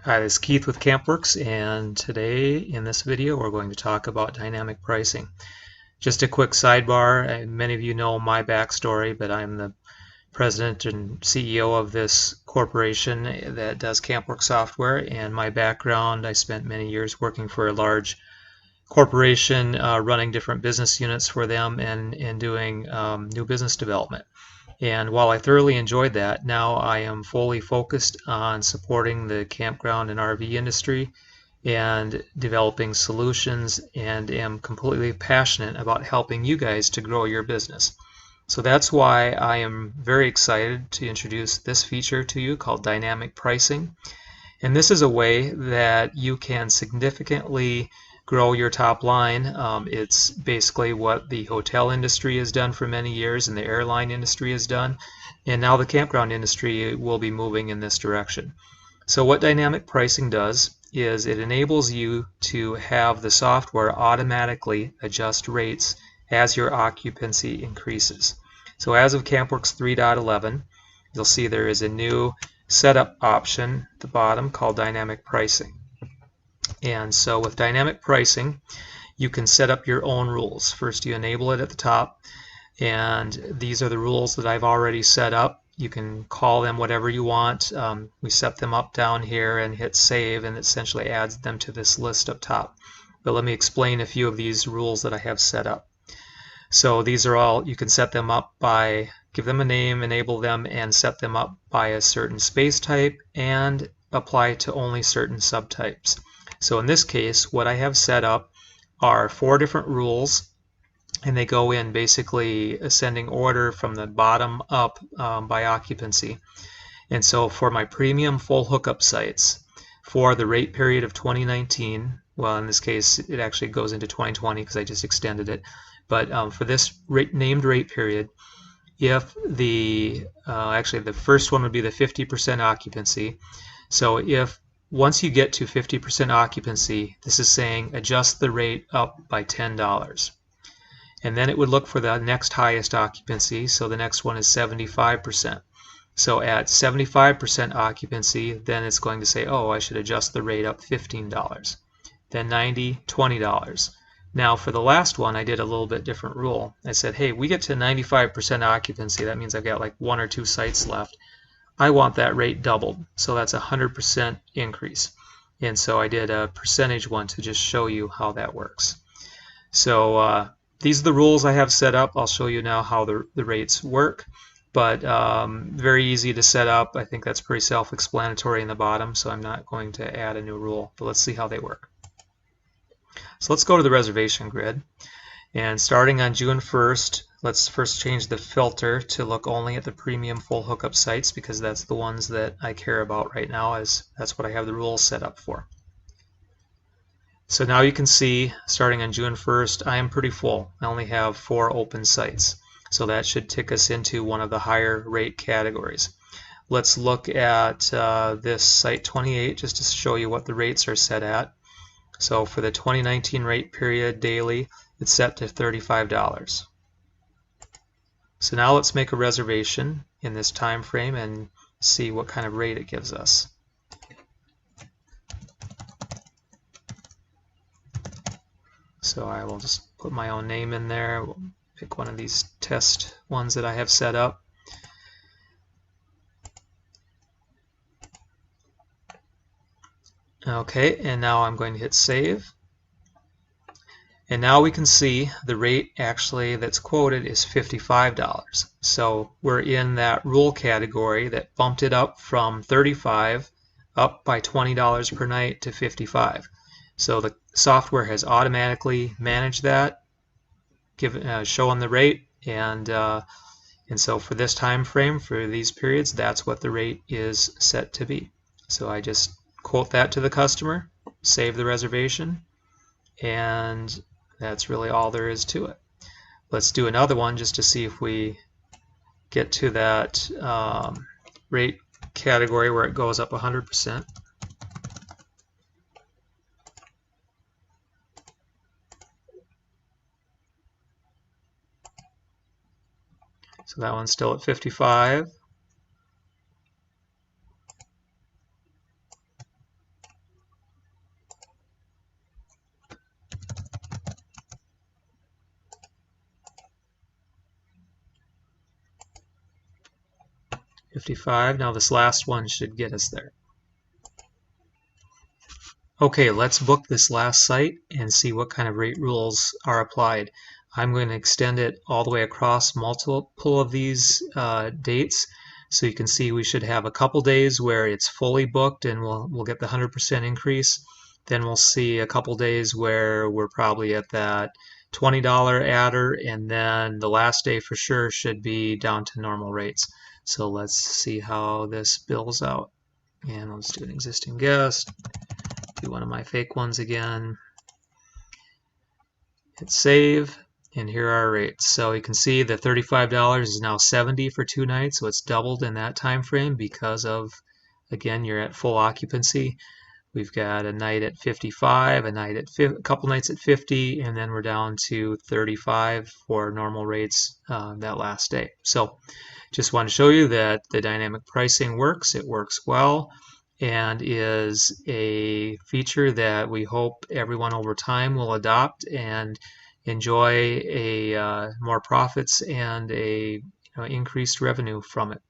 Hi, this is Keith with CampWorks, and today in this video we're going to talk about dynamic pricing. Just a quick sidebar, many of you know my backstory, but I'm the president and CEO of this corporation that does CampWorks software, and my background, I spent many years working for a large corporation running different business units for them and doing new business development. And while I thoroughly enjoyed that, now I am fully focused on supporting the campground and RV industry and developing solutions, and am completely passionate about helping you guys to grow your business. So that's why I am very excited to introduce this feature to you called dynamic pricing. And this is a way that you can significantly grow your top line. It's basically what the hotel industry has done for many years and the airline industry has done. And now the campground industry will be moving in this direction. So what dynamic pricing does is it enables you to have the software automatically adjust rates as your occupancy increases. So as of CampWorks 3.11, you'll see there is a new setup option at the bottom called dynamic pricing. And so with dynamic pricing, you can set up your own rules. First, you enable it at the top, and these are the rules that I've already set up. You can call them whatever you want. We set them up down here and hit save, and it essentially adds them to this list up top. But let me explain a few of these rules that I have set up. So these are all, you can set them up by, give them a name, enable them, and set them up by a certain space type and apply to only certain subtypes. So in this case, what I have set up are 4 different rules, and they go in basically ascending order from the bottom up by occupancy. And so for my premium full hookup sites, for the rate period of 2019, well, in this case, it actually goes into 2020 because I just extended it. But for this named rate period, if actually the first one would be the 50% occupancy. So if once you get to 50% occupancy, this is saying adjust the rate up by $10. And then it would look for the next highest occupancy. So the next one is 75%. So at 75% occupancy, then it's going to say, oh, I should adjust the rate up $15. Then 90, $20. Now for the last one, I did a little bit different rule. I said, hey, we get to 95% occupancy. That means I've got like 1 or 2 sites left. I want that rate doubled. So that's a 100% increase. And so I did a percentage one to just show you how that works. So these are the rules I have set up. I'll show you now how the rates work. But very easy to set up. I think that's pretty self-explanatory in the bottom, so I'm not going to add a new rule. But let's see how they work. So let's go to the reservation grid, and starting on June 1st, let's first change the filter to look only at the premium full hookup sites, because that's the ones that I care about right now, as that's what I have the rules set up for. So now you can see, starting on June 1st, I am pretty full. I only have 4 open sites, so that should tick us into one of the higher rate categories. Let's look at this site 28 just to show you what the rates are set at. So for the 2019 rate period daily, it's set to $35. So now let's make a reservation in this time frame and see what kind of rate it gives us. So I will just put my own name in there. We'll pick one of these test ones that I have set up. Okay, and now I'm going to hit save. And now we can see the rate actually that's quoted is $55. So we're in that rule category that bumped it up from $35 up by $20 per night to $55. So the software has automatically managed that, showing the rate, and so for this time frame, for these periods, that's what the rate is set to be. So I just quote that to the customer, save the reservation, and that's really all there is to it. Let's do another one just to see if we get to that rate category where it goes up 100%. So that one's still at 55. 55. Now this last one should get us there. Okay, let's book this last site and see what kind of rate rules are applied. I'm going to extend it all the way across multiple of these dates. So you can see we should have a couple days where it's fully booked and we'll get the 100% increase. Then we'll see a couple days where we're probably at that $20 adder, and then the last day for sure should be down to normal rates. So let's see how this bills out. And let's do an existing guest. Do one of my fake ones again. Hit save, and here are our rates. So you can see that $35 is now $70 for 2 nights, so it's doubled in that time frame because of, again, you're at full occupancy. We've got a night at 55, a couple nights at 50, and then we're down to 35 for normal rates that last day. So just want to show you that the dynamic pricing works. It works well and is a feature that we hope everyone over time will adopt and enjoy more profits and a increased revenue from it.